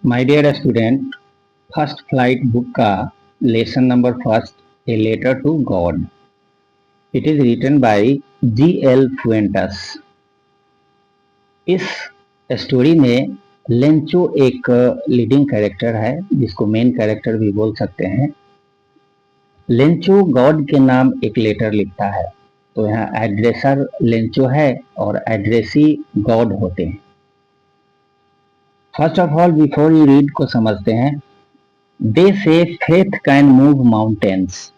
My dear student, first flight book का lesson number first, a letter to God. It is written by G.L. Fuentes. इस story में Lencho एक leading character है, जिसको main character भी बोल सकते हैं। लेंचो गॉड के नाम एक लेटर लिखता है, तो यहाँ एड्रेसर लेंचो है और एड्रेसी गॉड होते हैं। First of all, before you read को समझते हैं। दे से फेथ कैन मूव माउंटेन्स।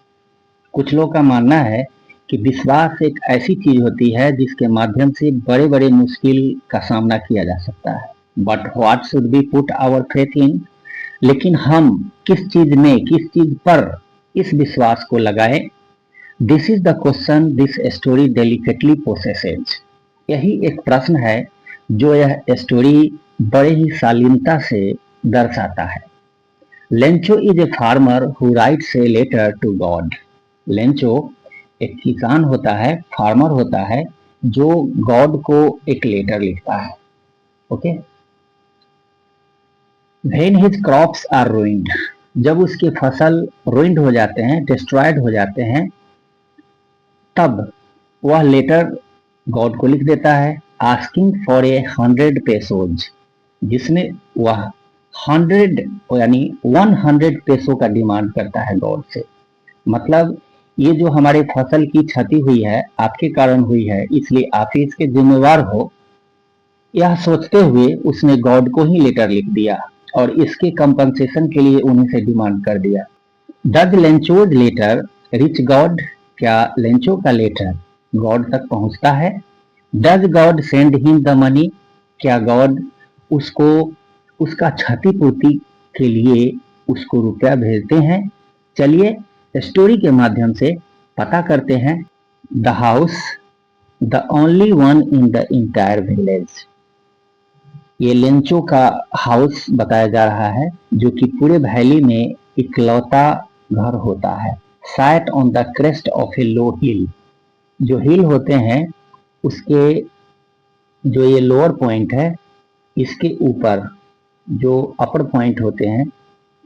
कुछ लोग का मानना है कि विश्वास एक ऐसी चीज होती है जिसके माध्यम से बड़े बड़े मुश्किल का सामना किया जा सकता है। But what should be put our faith in? लेकिन हम किस चीज में, किस चीज पर इस विश्वास को लगाएं? This is the question this story delicately possesses. यही एक प्रश्न है जो यह स्टोरी बड़े ही शालीनता से दर्शाता है। Lencho is a farmer who writes a letter to God. Lencho एक किसान होता है, फार्मर होता है, जो गॉड को एक लेटर लिखता है। Okay. When his crops are ruined, जब उसके फसल रूइंड हो जाते हैं, डिस्ट्रॉयड हो जाते हैं, तब वह लेटर गॉड को लिख देता है, आस्किंग फॉर ए 100 पेसोज, जिसमें वह 100 यानी 100 पेसो का डिमांड करता है गॉड से। मतलब ये जो हमारे फसल की क्षति हुई है, आपके कारण हुई है, इसलिए आप ही इसके जिम्मेवार हो, यह सोचते हुए उसने गॉड को ही लेटर लिख दिया और इसके कंपनसेशन के लिए उन्हीं से डिमांड कर दिया। Does Lencho's letter reach God? क्या लेंचो का लेटर गॉड तक पहुंचता है? Does God send him the money? क्या गॉड उसको उसका क्षतिपूर्ति के लिए उसको रुपया भेजते हैं? चलिए स्टोरी के माध्यम से पता करते हैं। The house, the only one in the entire village. ये लेंचो का हाउस बताया जा रहा है, जो कि पूरे वैली में इकलौता घर होता है। Sat on the crest of a low hill. जो हिल होते हैं उसके जो ये लोअर पॉइंट है, इसके ऊपर जो अपर पॉइंट होते हैं,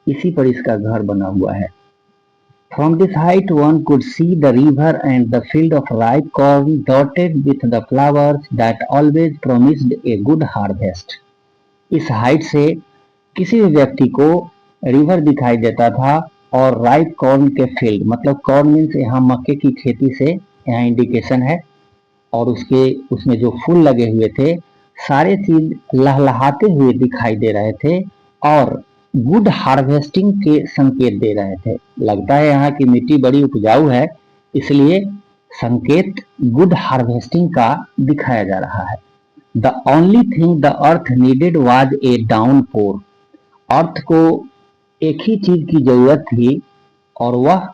इसी पर इसका घर बना हुआ है। From this height one could see the river and the field of ripe corn dotted with the flowers that always promised a good harvest. इस हाइट से किसी भी व्यक्ति को रिवर दिखाई देता था और राइप कॉर्न के फील्ड, मतलब कॉर्न मीन्स यहाँ मक्के की खेती से यहाँ इंडिकेशन है, और उसमें जो फूल लगे हुए थे, सारे चीज लहलहाते हुए दिखाई दे रहे थे और गुड हार्वेस्टिंग के संकेत दे रहे थे। लगता है यहाँ की मिट्टी बड़ी उपजाऊ है, इसलिए संकेत गुड हार्वेस्टिंग का दिखाया जा रहा है। The only thing the earth needed was a downpour. Earth को एक ही चीज की जरूरत थी और वह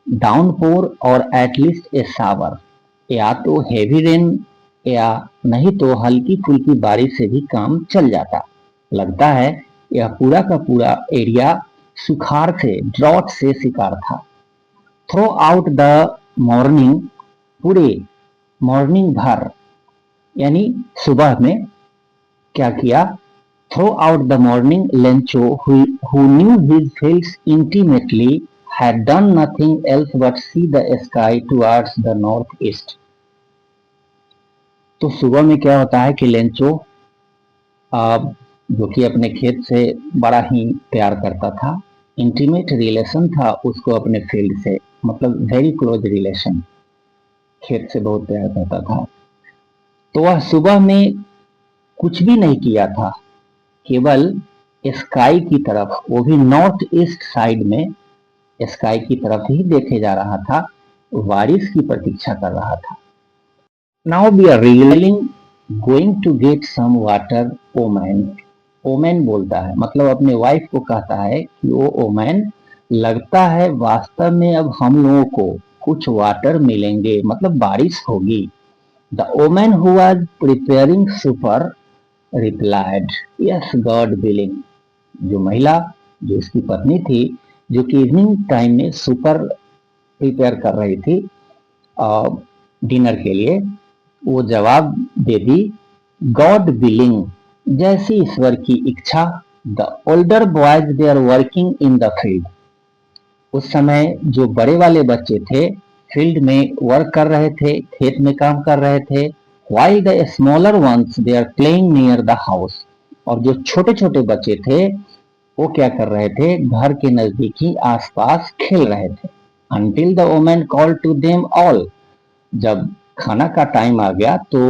डाउनपोर और एटलीस्ट ए शावर, या तो हेवी रेन या नहीं तो हल्की फुल्की बारिश से भी काम चल जाता। लगता है यह पूरा का पूरा एरिया सुखाड़ से, ड्रॉट से शिकार था। थ्रो आउट द मॉर्निंग, पूरे मॉर्निंग भर यानी सुबह में क्या किया? Throughout the morning Lencho who knew his fields intimately had done nothing else but see the sky towards the northeast. तो सुबह में क्या होता है कि लेंचो जो कि अपने खेत से बड़ा ही प्यार करता था, इंटीमेट रिलेशन था उसको अपने फील्ड से, मतलब वेरी क्लोज रिलेशन, खेत से बहुत प्यार करता था। तो वह सुबह में कुछ भी नहीं किया था, केवल स्काई की तरफ, वो भी नॉर्थ ईस्ट साइड में स्काई की तरफ ही देखे जा रहा था, बारिश की प्रतीक्षा कर रहा था। नाउ वी आर रियलिंग going to get some water woman. Woman बोलता है, मतलब अपने वाइफ को कहता है कि वो ओमैन, लगता है वास्तव में अब हम लोगों को कुछ वाटर मिलेंगे, मतलब बारिश होगी। The woman who was preparing super replied, yes God willing. जो महिला, जो उसकी पत्नी थी, जो कि इवनिंग टाइम में सुपर प्रिपेयर कर रही थी डिनर के लिए, वो जवाब दे दी, गॉड विलिंग, जैसी ईश्वर की इच्छा the older boys they are working in the field. उस समय जो बड़े वाले बच्चे थे फील्ड में वर्क कर रहे थे, खेत में काम कर रहे थे। while the smaller ones they are playing near the house। और जो छोटे छोटे बच्चे थे वो क्या कर रहे थे, घर के नजदीक ही आसपास खेल रहे थे। until the woman called to them all। जब खाना का टाइम आ गया तो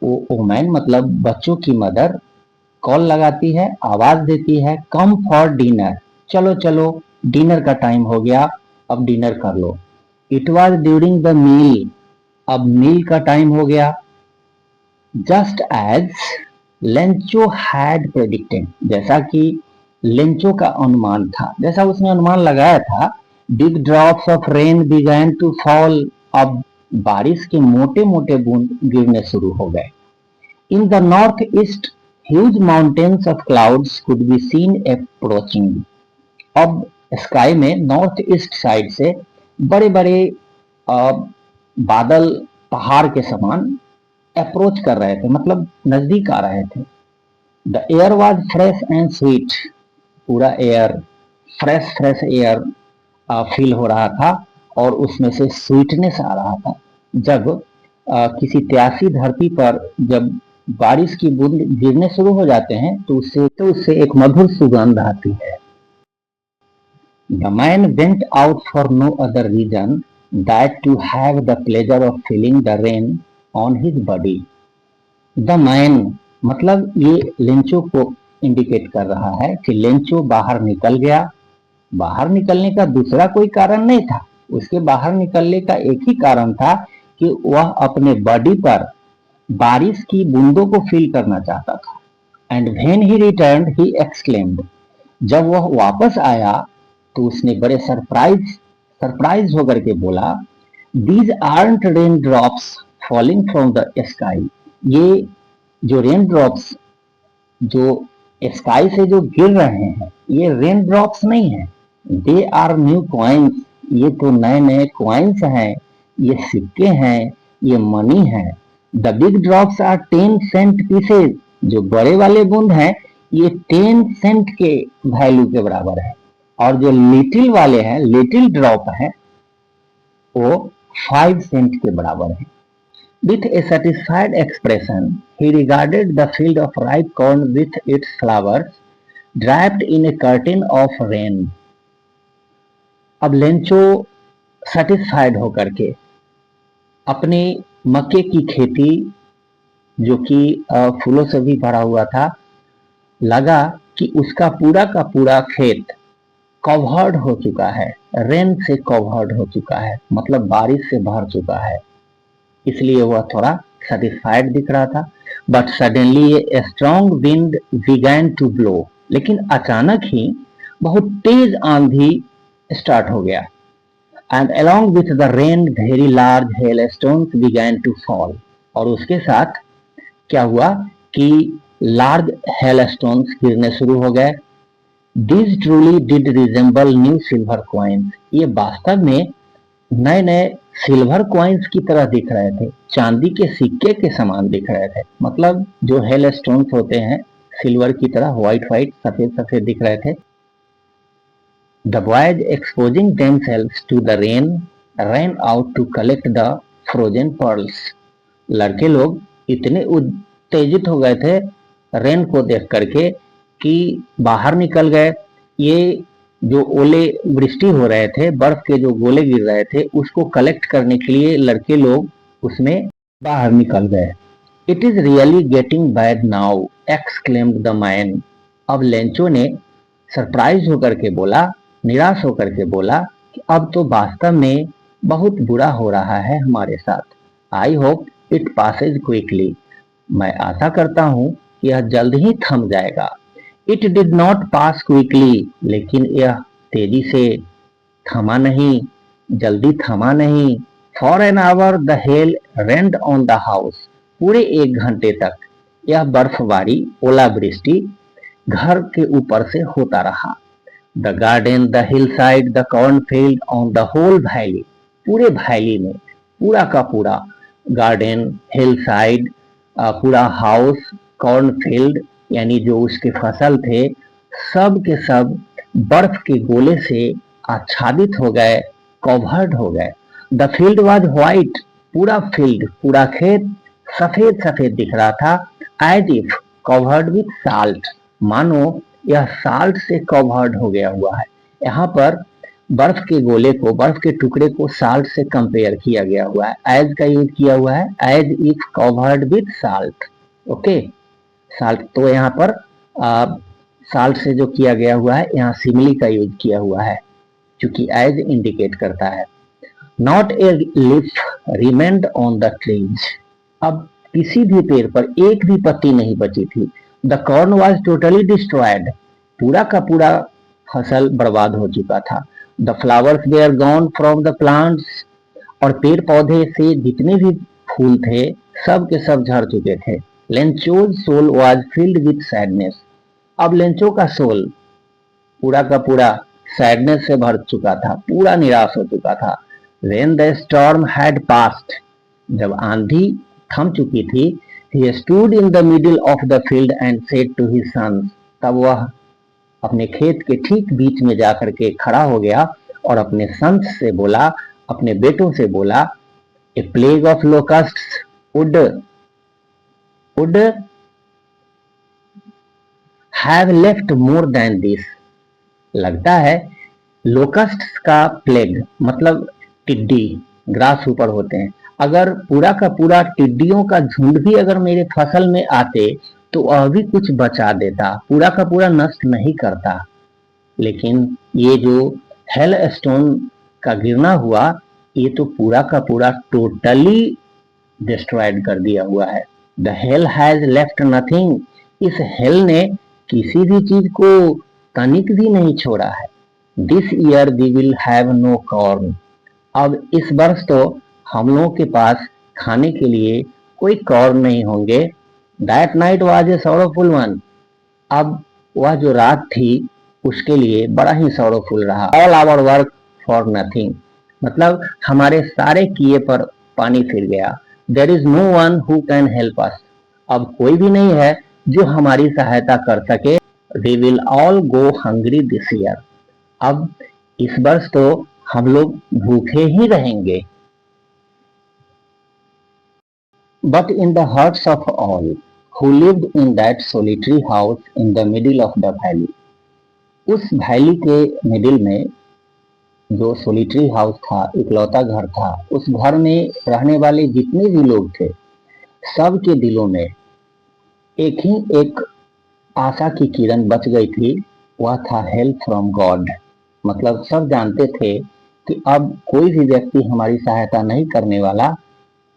वो वोमेन मतलब बच्चों की मदर कॉल लगाती है, आवाज देती है, कम फॉर डिनर, चलो चलो डिनर का टाइम हो गया, अब डिनर कर लो। It was during the meal. अब मील का टाइम हो गया। Just as Lencho had predicted. जैसा कि लेंचो का अनुमान था, जैसा उसने अनुमान लगाया था। Big drops of rain began to fall. अब बारिश के मोटे मोटे बूंद गिरने शुरू हो गए। In the northeast, huge mountains of clouds could be seen approaching। अब स्काई में नॉर्थ ईस्ट साइड से बड़े बड़े बादल पहाड़ के समान अप्रोच कर रहे थे, मतलब नजदीक आ रहे थे। The air was fresh and sweet. पूरा air fresh fresh air feel हो रहा था और उसमें से स्वीटनेस आ रहा था। जब किसी प्यासी धरती पर जब बारिश की बूंद गिरने शुरू हो जाते हैं तो उससे एक मधुर सुगंध आती है। The man went out for no other reason that to have the pleasure of feeling the rain on his body. The man मतलब ये लेंचो को इंडिकेट कर रहा है कि लेंचो बाहर निकल गया। बाहर निकलने का दूसरा कोई कारण नहीं था, उसके बाहर निकलने का एक ही कारण था कि वह अपने बॉडी पर बारिश की बूंदों को फील करना चाहता था। And when he return he exclaimed. जब वह वापस आया तो उसने बड़े सरप्राइज होकर के बोला, these art rain drops falling from the sky. ये जो रेन ड्रॉप्स जो स्काई से जो गिर रहे हैं ये रेन ड्रॉप्स नहीं है, दे आर न्यू कॉइन्स। ये तो नए नए कॉइन्स हैं, ये सिक्के हैं, ये मनी है। The big drops are 10 cent pieces. जो बड़े वाले बूंद हैं ये 10 सेंट के वैल्यू के बराबर है और जो लिटिल वाले हैं, लिटिल ड्रॉप है, वो 5 सेंट के बराबर है। With a satisfied expression, he regarded the field of ripe corn with its flowers draped in a curtain of rain। अब लेंचो सेटिस्फाइड होकर के अपनी मक्के की खेती जो कि फूलों से भी भरा हुआ था, लगा कि उसका पूरा का पूरा खेत कवर्ड हो चुका है, रेन से कवर्ड हो चुका है, मतलब बारिश से भर चुका है। इसलिए वह थोड़ा सेटिस्फाइड दिख रहा था। But suddenly a strong wind began to blow. लेकिन अचानक ही बहुत तेज आंधी स्टार्ट हो गया। एंड along with the rain very large hailstones began to fall। और उसके साथ क्या हुआ कि लार्ज हेलस्टोन्स गिरने शुरू हो गए। This truly did resemble new silver coins. ये वास्तव में नए नए सिल्वर कॉइन्स की तरह दिख रहे थे, चांदी के सिक्के के समान दिख रहे थे। मतलब जो हेल स्टोन्स होते हैं सिल्वर की तरह व्हाइट व्हाइट सफेद सफेद दिख रहे थे। The boys exposing themselves to the rain ran out to collect the frozen pearls. लड़के लोग इतने उत्तेजित हो गए थे रेन को देख करके कि बाहर निकल गए। ये जो ओले वृष्टि हो रहे थे, बर्फ के जो गोले गिर रहे थे, उसको कलेक्ट करने के लिए लड़के लोग उसमें बाहर निकल गए। It is really getting bad now exclaimed the man. अब लेंचो ने सरप्राइज होकर के बोला, निराश होकर के बोला कि अब तो वास्तव में बहुत बुरा हो रहा है हमारे साथ। I hope it Passage quickly. मैं आशा करता हूँ यह जल्द ही थम जाएगा। It did not pass quickly. लेकिन यह तेजी से थमा नहीं, जल्दी थमा नहीं। For an hour the hell rained on the house. पूरे 1 घंटे तक यह बर्फबारी ओलावृष्टि घर के ऊपर से होता रहा। The garden, the hillside, the cornfield, on the whole valley. पूरे वैली में पूरा का पूरा गार्डन, हिल साइड, पूरा हाउस, कॉर्नफील्ड यानी जो उसके फसल थे, सब के सब बर्फ के गोले से आच्छादित हो गए, कवर्ड हो गए। द फील्ड वॉज व्हाइट, पूरा फील्ड, पूरा खेत सफेद सफेद दिख रहा था। As if covered with salt, मानो यह साल्ट से कवर्ड हो गया हुआ है। यहाँ पर बर्फ के गोले को, बर्फ के टुकड़े को साल्ट से कंपेयर किया गया हुआ है। एज का यूज किया हुआ है, as if covered with salt. Okay, salt तो यहाँ पर साल्ट से जो किया गया हुआ है, यहाँ सिमिली का यूज किया हुआ है क्योंकि एज इंडिकेट करता है। Not a leaf remained on the trees, अब किसी भी पेड़ पर एक भी पत्ती नहीं बची थी। The corn was totally destroyed, पूरा का पूरा फसल बर्बाद हो चुका था। The flowers were gone from the plants, और पेड़ पौधे से जितने भी फूल थे सब के सब झड़ चुके थे। Lencho's soul was filled with sadness, अब लेंचो का सोल पूरा का पूरा सैडनेस से भर चुका था, पूरा निराश हो चुका था। When the storm had passed, जब आंधी थम चुकी थी, he stood in the middle of the field and said to his sons, तब वह अपने खेत के ठीक बीच में जाकर के खड़ा हो गया और अपने सन्स से बोला, अपने बेटों से बोला, a plague of locusts would have left more than this, लगता है लोकस्ट का प्लेग मतलब टिड्डी, ग्रास ऊपर होते हैं। अगर पूरा का पूरा टिड्डियों का झुंड भी अगर मेरे फसल में आते तो वह भी कुछ बचा देता, पूरा का पूरा नष्ट नहीं करता। लेकिन ये जो हेल स्टोन का गिरना हुआ, ये तो पूरा का पूरा टोटली डिस्ट्रॉयड कर दिया हुआ है। The hell has left nothing, इस हेल ने किसी भी चीज को तनिक भी नहीं छोड़ा है। This year we will have no corn, अब इस वर्ष तो हम लोगों के पास खाने के लिए कोई कॉर्न नहीं होंगे। That night was a sorrowful one, अब वह जो रात थी उसके लिए बड़ा ही सॉरोफुल रहा। All our work for nothing, मतलब हमारे सारे किए पर पानी फिर गया। There is no one who can help us, अब कोई भी नहीं है जो हमारी सहायता कर सके। We will all go hungry this year, अब इस वर्ष तो हम लोग भूखे ही रहेंगे। But in the hearts of all who lived in that solitary house in the middle of the valley, उस वैली के मिडिल में जो सोलिटरी हाउस था, इकलौता घर था, उस घर में रहने वाले जितने भी लोग थे सबके दिलों में एक ही एक आशा की किरण बच गई थी, वह था हेल्प फ्रॉम गॉड। मतलब सब जानते थे कि अब कोई भी व्यक्ति हमारी सहायता नहीं करने वाला,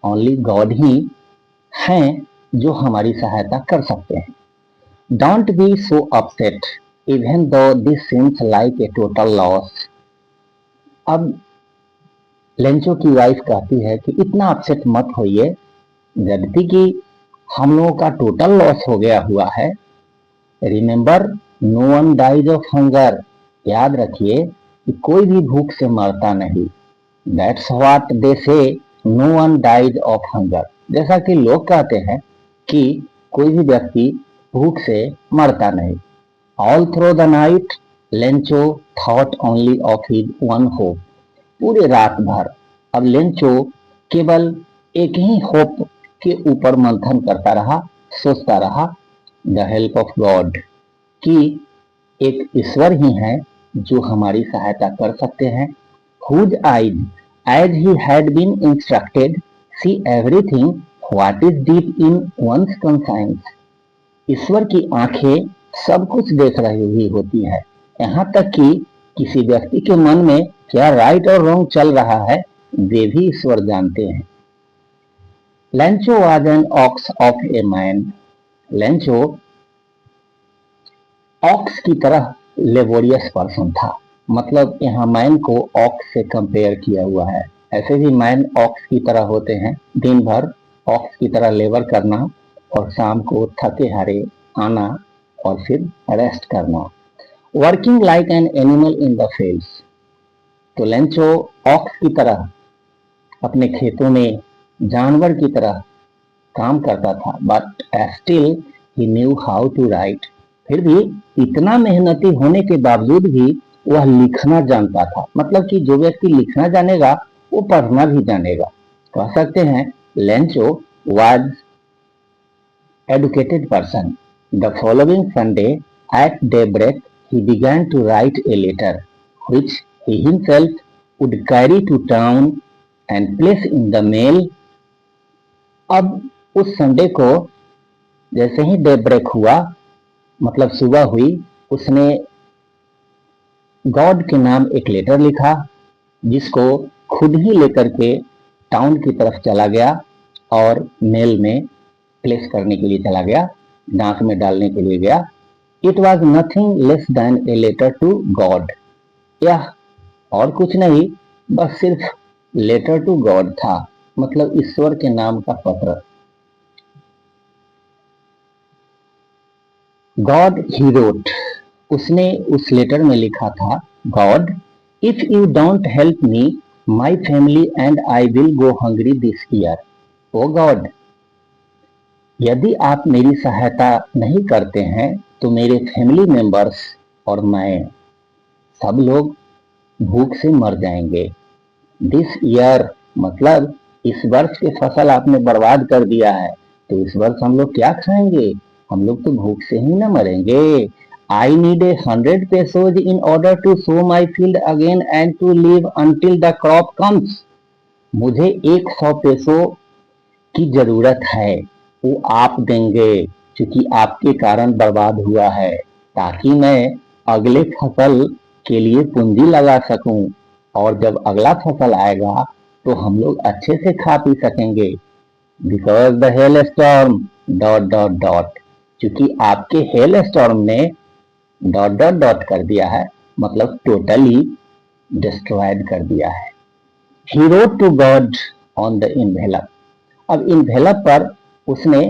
ओनली गॉड ही हैं जो हमारी सहायता कर सकते हैं। Don't be so upset even though this seems like a total loss, अब लेंचो की वाइफ कहती है कि इतना अपसेट मत होइए, जबकि कि हम लोगों का टोटल लॉस हो गया हुआ है। Remember no one dies of hunger, याद रखिए कि कोई भी भूख से मरता नहीं। That's what they say, no one dies of hunger, जैसा कि लोग कहते हैं कि कोई भी व्यक्ति भूख से मरता नहीं। All through the night Lencho thought only of his one hope, पूरे रात भर अब लेंचो केवल एक ही होप के ऊपर मंथन करता रहा, सोचता रहा, द हेल्प ऑफ गॉड, कि एक ईश्वर ही है जो हमारी सहायता कर सकते हैं। Whose eyes as he had been instructed see everything what is deep in one's conscience, ईश्वर की आंखें सब कुछ देख रही हुई होती है, यहाँ तक कि किसी व्यक्ति के मन में क्या राइट और रॉन्ग चल रहा है वे भी ईश्वर जानते हैं। Lencho was an ox of a man, Lencho ox की तरह लेबोरियस पर्सन था, मतलब यहाँ मैन को ऑक्स से कंपेयर किया हुआ है। ऐसे भी मैन ऑक्स की तरह होते हैं, दिन भर ऑक्स की तरह लेबर करना और शाम को थके हारे आना और फिर रेस्ट करना। Working like an animal in the fields, तो लेंचो ऑक्स की तरह अपने खेतों में जानवर की तरह काम करता था, but still he knew how to write, फिर भी इतना मेहनती होने के बावजूद भी वह लिखना जानता था। मतलब कि जो व्यक्ति लिखना जानेगा वो पढ़ना भी जानेगा। कह सकते हैं Lencho was educated person. The following Sunday at daybreak he began to write a letter which he himself would carry to town and place in the mail. अब उस संडे को जैसे ही डे ब्रेक हुआ, मतलब सुबह हुई, उसने गॉड के नाम एक लेटर लिखा जिसको खुद ही लेकर के टाउन की तरफ चला गया और मेल में प्लेस करने के लिए चला गया, डाक में डालने के लिए गया। It was nothing less than a letter to God. यह और कुछ नहीं, बस सिर्फ लेटर टू गॉड था, मतलब ईश्वर के नाम का पत्र। गॉड ही रोट, उसने उस लेटर में लिखा था, God if you don't help me my family and I will go hungry this year. ओ गॉड, यदि आप मेरी सहायता नहीं करते हैं तो मेरे फैमिली मेंबर्स और मैं सब लोग भूख से मर जाएंगे। दिस ईयर मतलब इस वर्ष की फसल आपने बर्बाद कर दिया है, तो इस वर्ष हम लोग क्या खाएंगे? हम लोग तो भूख से ही ना मरेंगे। I need 100 pesos in order to sow my field again and to live until the crop comes. मुझे 100 पेसो की जरूरत है, वो आप देंगे क्योंकि आपके कारण बर्बाद हुआ है, ताकि मैं अगले फसल के लिए पूंजी लगा सकूं और जब अगला फसल आएगा तो हम लोग अच्छे से खा पी सकेंगे। Because the hail storm dot dot dot, क्योंकि आपके हेल स्टॉर्म ने डॉट डॉट डॉट कर दिया है, मतलब टोटली डिस्ट्रॉयड कर दिया है। He wrote to God on the envelope. अब इनवेलप पर उसने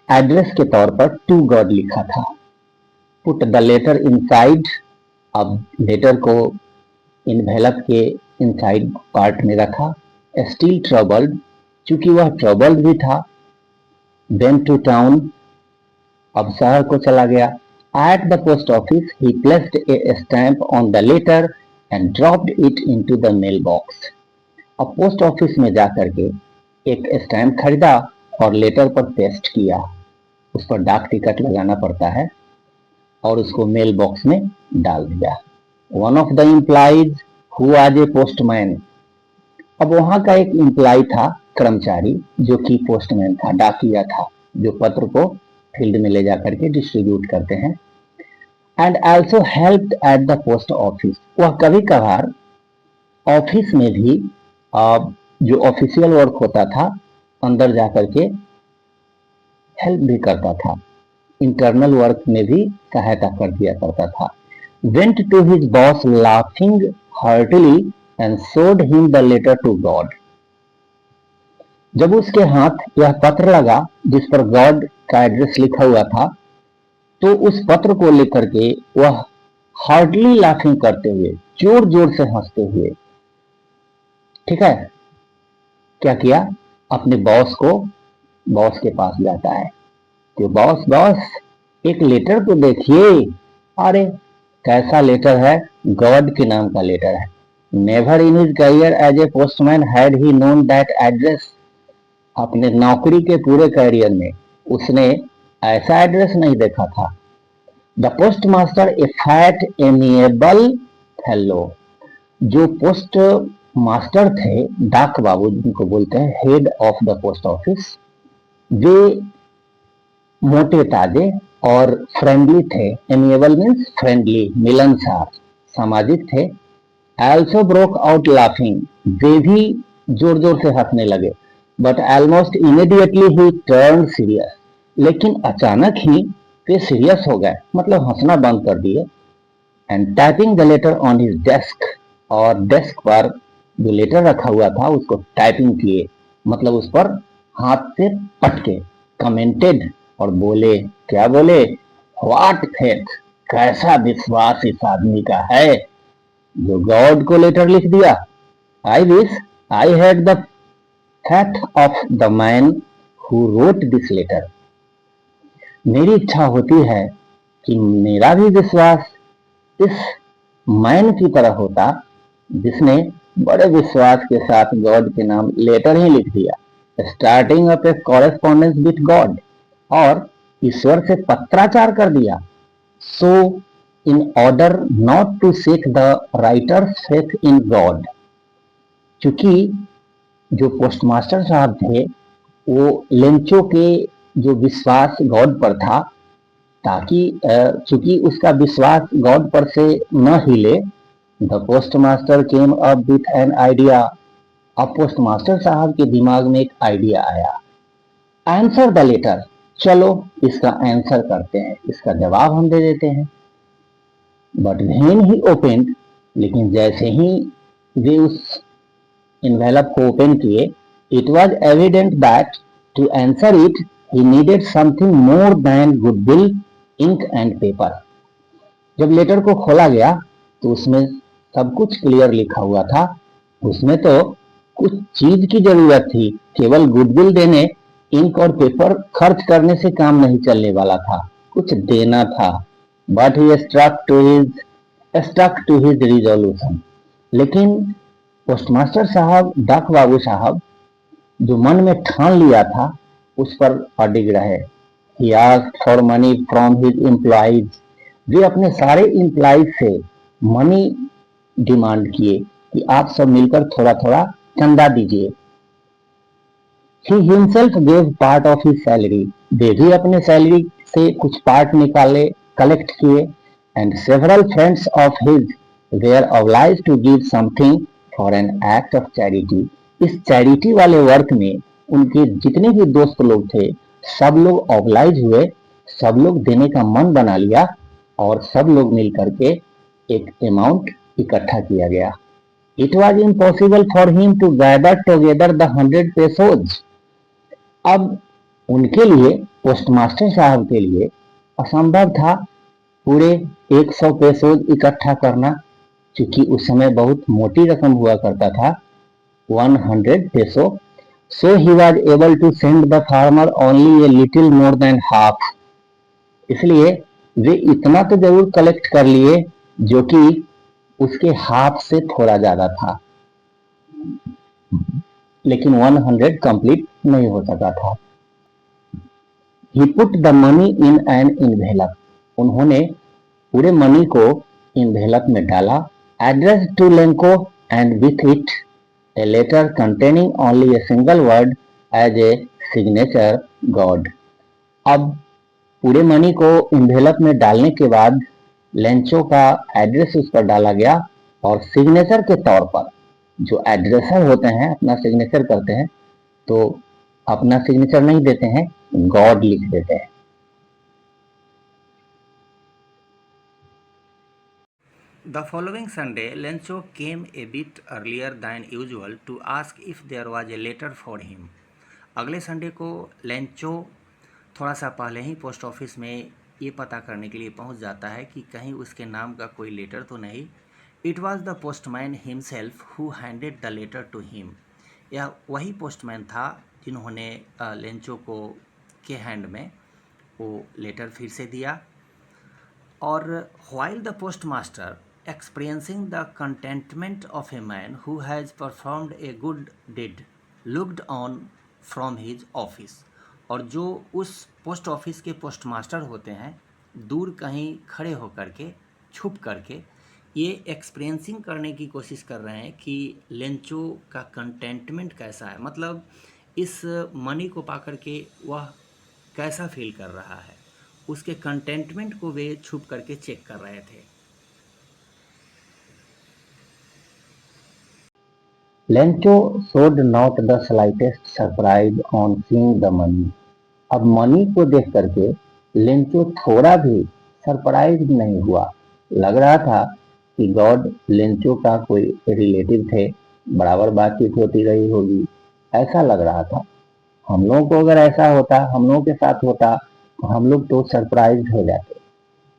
एड्रेस के तौर पर टू गॉड लिखा था। पुट द लेटर इनसाइड, अब लेटर को इनवेलप के इनसाइड पार्ट में रखा। स्टिल ट्रबल्ड, चूंकि वह ट्रबल्ड भी था। वेंट टू टाउन, अब शहर को चला गया। At the post office he placed a stamp on the letter and dropped it into the mail box. अब पोस्ट ऑफिस में जाकर के एक स्टैंप खरीदा और लेटर पर पेस्ट किया। उस पर डाक टिकट लगाना पड़ता है और उसको मेल बॉक्स में डाल दिया। One of the employees who was a postman, अब वहां का एक एम्प्लॉय था, कर्मचारी, जो कि पोस्टमैन था, डाकिया था, जो पत्र को फील्ड में ले जाकर के डिस्ट्रीब्यूट करते हैं। And also helped eight the post office, वह कभी कभार ऑफिस में भी जो ऑफिशियल वर्क होता था अंदर जाकर के हेल्प भी करता था, इंटरनल वर्क में भी सहायता कर दिया करता था। Went to his boss laughing heartily and showed him the letter to God. जब उसके हाथ यह पत्र लगा जिस पर गॉड का एड्रेस लिखा हुआ था, तो उस पत्र को लेकर के वह हार्डली लाफिंग करते हुए, जोर जोर से हंसते हुए, ठीक है, क्या किया, अपने बॉस के पास जाता है। तो बॉस बॉस एक लेटर तो देखिए। अरे कैसा लेटर है? गॉड के नाम का लेटर है। Never in his career as a postman had he known that address. अपने नौकरी के पूरे करियर में उसने ऐसा एड्रेस नहीं देखा था। The postmaster a fat amiable fellow, जो पोस्ट मास्टर थे, डाक बाबू जिनको बोलते हैं, head of the post office, वे मोटे ताजे और फ्रेंडली थे। एमिएबल मीन्स फ्रेंडली, मिलनसार, सामाजिक थे। ऑल्सो ब्रोक आउट लाफिंग, वे भी जोर जोर से हंसने लगे। But almost immediately he turn serious, लेकिन अचानक ही वे सीरियस हो गए, मतलब हंसना बंद कर दिए। And typing the later on his desk, और डेस्क पर जो लेटर रखा हुआ था उसको टाइपिंग किए, मतलब उस पर हाथ से पटके। कमेंटेड, और बोले, क्या बोले? व्हाट फेथ, कैसा विश्वास इस आदमी का है जो गॉड को लेटर लिख दिया। I wish I had the faith of the man who wrote this letter. मेरी इच्छा होती है कि मेरा भी विश्वास इस मैन की तरह होता जिसने बड़े विश्वास के साथ गॉड के नाम लेटर ही लिख दिया, starting up a correspondence with God, और ईश्वर से पत्राचार कर दिया। So in order not to shake the writer's faith in God, क्योंकि जो पोस्टमास्टर साहब थे वो लेंचो के जो विश्वास गॉड पर था, ताकि चूंकि उसका विश्वास गॉड पर से न हिले, the postmaster came up with an idea. अब पोस्टमास्टर साहब के दिमाग में एक आइडिया आया, आंसर द लेटर, चलो इसका आंसर करते हैं, इसका जवाब हम दे देते हैं। बट व्हेन ही ओपेंड, लेकिन जैसे ही वे उस इन्वेलप को ओपन किए, it was evident that to answer it he needed something more than goodwill, ink and paper. जब लेटर को खोला गया तो उसमें सब कुछ क्लियर लिखा हुआ था, उसमें तो कुछ चीज की जरूरत थी, केवल गुडविल देने, इंक और पेपर खर्च करने से काम नहीं चलने वाला था, कुछ देना था। But he stuck to his resolution. लेकिन पोस्टमास्टर साहब, डाक बाबू साहब, जो मन में ठान लिया था उस पर अडिग रहे। He asked for money from his employees. वे अपने सारे एम्प्लॉइज से मनी डिमांड किए कि आप सब मिलकर थोड़ा थोड़ा चंदा दीजिए। He himself gave part of his salary. वे भी अपने सैलरी से कुछ पार्ट निकाले, कलेक्ट किए। And several friends of his were obliged to give something for an act of charity. इस चैरिटी वाले वर्क में उनके जितने भी दोस्त लोग थे, सब लोग ऑब्लाइज हुए, सब लोग देने का मन बना लिया, और सब लोग मिल करके एक अमाउंट इकट्ठा किया गया। It was impossible for him to gather together the 100 pesos. अब उनके लिए, पोस्टमास्टर साहब के लिए असंभव था पूरे 100 पेसोज इकट्ठा करना, क्योंकि उस समय बहुत मोटी रकम हुआ करता था, 100 peso. So he was able to send the farmer only a little more than half. इसलिए वे इतना तो जरूर कलेक्ट कर लिए जो कि उसके हाफ से थोड़ा ज्यादा था, लेकिन 100 कंप्लीट नहीं हो सका था। He put the money in an envelope. उन्होंने पूरे मनी को इन्वेलप में डाला, address to Lencho, and with it a letter containing only a single word as a signature God. अब पूरे मनी को इन्वेलप में डालने के बाद लेंचो का एड्रेस उस पर डाला गया, और सिग्नेचर के तौर पर जो एड्रेसर होते हैं अपना सिग्नेचर करते हैं, तो अपना सिग्नेचर नहीं देते हैं, गॉड लिख देते हैं। The following Sunday, Lencho came a bit earlier than usual to ask if there was a letter for him. अगले संडे को लेंचो थोड़ा सा पहले ही पोस्ट ऑफिस में ये पता करने के लिए पहुंच जाता है कि कहीं उसके नाम का कोई लेटर तो नहीं। It was the postman himself who handed the letter to him. यह वही पोस्टमैन था जिन्होंने लेंचो को के हैंड में वो लेटर फिर से दिया। और while the postmaster experiencing the contentment of a man who has performed a good deed looked on from his office, और जो उस पोस्ट ऑफिस के पोस्टमास्टर होते हैं दूर कहीं खड़े होकर के, छुप करके ये एक्सपीरियंसिंग करने की कोशिश कर रहे हैं कि लेंचो का कंटेंटमेंट कैसा है, मतलब इस मनी को पाकर के वह कैसा फील कर रहा है, उसके कंटेंटमेंट को वे छुप करके चेक कर रहे थे। Lencho showed not the slightest surprise on seeing the money। अब मनी को देख करके लेंचो थोड़ा भी सरप्राइज नहीं हुआ। लग रहा था कि गॉड लेंचो का कोई रिलेटिव थे, बराबर बातचीत होती रही होगी, ऐसा लग रहा था। हम लोगों को अगर ऐसा होता, हम लोगों के साथ होता, तो हम लोग तो सरप्राइज हो जाते।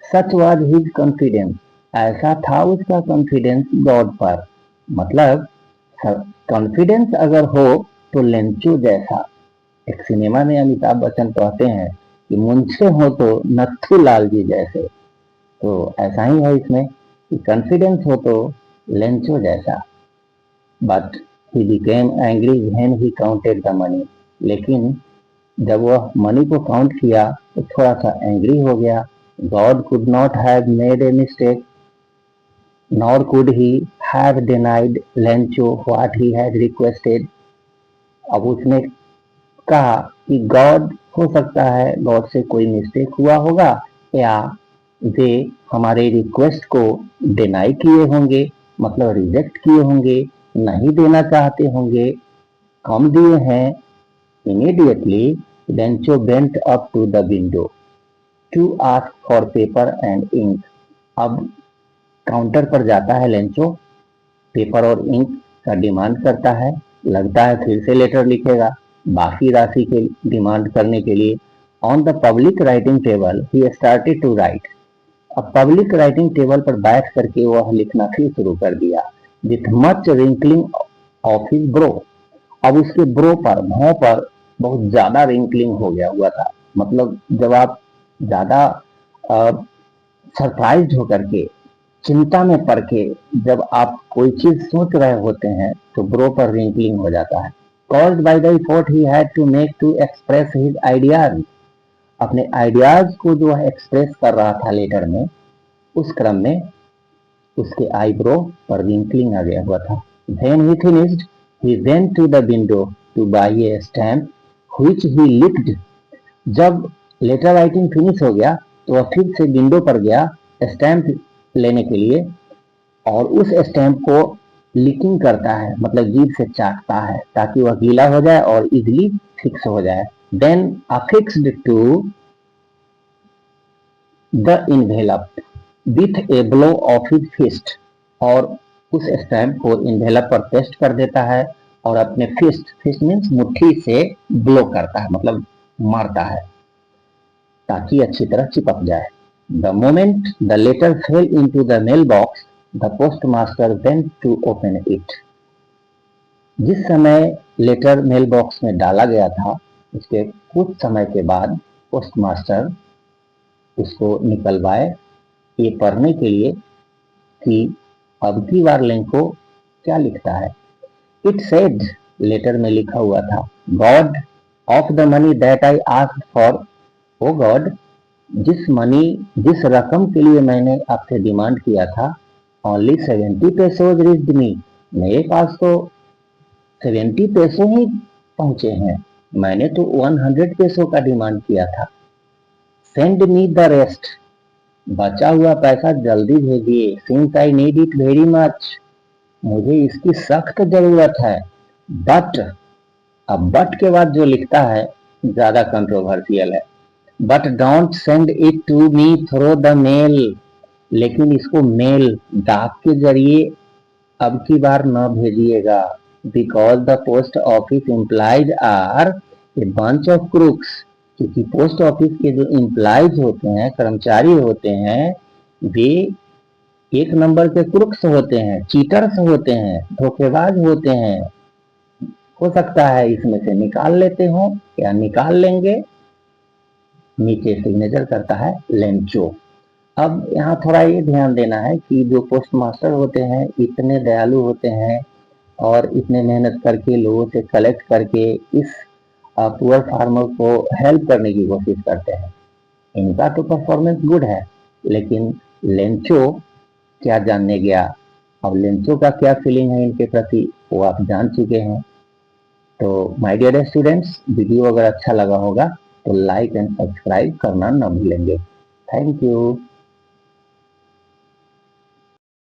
सच वाज हिज कॉन्फिडेंस। ऐसा था उसका कॉन्फिडेंस गॉड पर। मतलब कॉन्फिडेंस अगर हो तो लेंचो जैसा, एक सिनेमा में अमिताभ बच्चन कहते हैं कि मुझसे हो तो नथु लाल जी जैसे। तो ऐसा ही है इसमें कि कॉन्फिडेंस हो तो लेंचो जैसा। But he became angry when he counted the money. लेकिन जब वह मनी को काउंट किया तो थोड़ा सा एंग्री हो गया। God could not have made a mistake nor could he have denied Lencho what he had requested। अब उसने कहा कि गॉड हो सकता है गॉड से कोई मिस्टेक हुआ होगा या वे हमारे रिक्वेस्ट को डिनाई किए होंगे, मतलब रिजेक्ट किए होंगे, नहीं देना चाहते होंगे, कम दिए हैं। Immediately Lencho went up to the window to ask for paper and ink. अब काउंटर पर जाता है लेंचो, पेपर और इंक का डिमांड करता है। लगता है फिर से लेटर लिखेगा बाकी राशि के डिमांड करने के लिए। On the public writing table he started to write. अब पब्लिक राइटिंग टेबल पर बैठ करके वह लिखना फिर शुरू कर दिया। With much wrinkling of his brow. अब उसके ब्रो पर, भौं पर बहुत ज्यादा रिंकलिंग हो गया हुआ था। मतलब जब आप ज्यादा सरप्राइज होकर के, चिंता में पड़ के जब आप कोई चीज सोच रहे होते हैं तो ब्रो पर रिंकलिंग हो जाता है। Caused by the effort he had to make to express his ideas. अपने आइडियाज को जो है एक्सप्रेस कर रहा था लेटर में, उस क्रम में उसके आईब्रो पर रिंकलिंग आ गया हुआ था। When he finished, he went to the window to buy a stamp which he licked। जब लेटर राइटिंग फिनिश हो गया तो वह फिर से विंडो पर गया स्टैंप लेने के लिए, और उस स्टैंप को लिकिंग करता है, मतलब जीभ से चाटता है ताकि वह गीला हो जाए और इजिली फिक्स हो जाए। Then affixed to the envelope with a blow of his fist. और उस स्टैंप को इन्वेलप पर पेस्ट कर देता है और अपने फिस्ट मीन्स मुट्ठी से ब्लो करता है, मतलब मारता है ताकि अच्छी तरह चिपक जाए। The moment the letter fell into the mail box the postmaster went to open it. जिस समय लेटर मेल बॉक्स में डाला गया था उसके कुछ समय के बाद पोस्टमास्टर उसको निकलवाए ये पढ़ने के लिए कि अब की बार लेंको क्या लिखता है। इट सेड, लेटर में लिखा हुआ था, God of the money that I asked for. ओ गॉड, जिस रकम के लिए मैंने आपसे डिमांड किया था, ओनली 70 पैसोज रिच्ड मी। मेरे पास तो 70 पैसों ही पहुंचे हैं, मैंने तो 100 पैसों का डिमांड किया था। सेंड मी द रेस्ट, बचा हुआ पैसा जल्दी भेजिए। Since I need it very much, मुझे इसकी सख्त जरूरत है। बट, अब बट के बाद जो लिखता है ज्यादा कंट्रोवर्शियल है। But don't send it to me through the mail, लेकिन इसको मेल डाक के जरिए अब की बार न भेजिएगा। Because the post office employees are a bunch of crooks, क्योंकि पोस्ट ऑफिस के जो एम्प्लॉयज होते हैं, कर्मचारी होते हैं, वे एक नंबर के क्रूक्स होते हैं, चीटर्स होते हैं, धोखेबाज होते हैं। हो सकता है इसमें से निकाल लेते हो या निकाल लेंगे। नीचे सिग्नेचर करता है लेंचो। अब यहाँ थोड़ा ये ध्यान देना है कि जो पोस्ट मास्टर होते हैं इतने दयालु होते हैं और इतने मेहनत करके लोगों से कलेक्ट करके इस पुअर फार्मर को हेल्प करने की कोशिश करते हैं। इनका तो परफॉर्मेंस गुड है, लेकिन लेंचो क्या जानने गया। अब लेंचो का क्या फीलिंग है इनके प्रति वो आप जान चुके हैं। तो माय डियर स्टूडेंट्स, वीडियो अगर अच्छा लगा होगा तो लाइक एंड सब्सक्राइब करना न भूलेंगे। Thank you.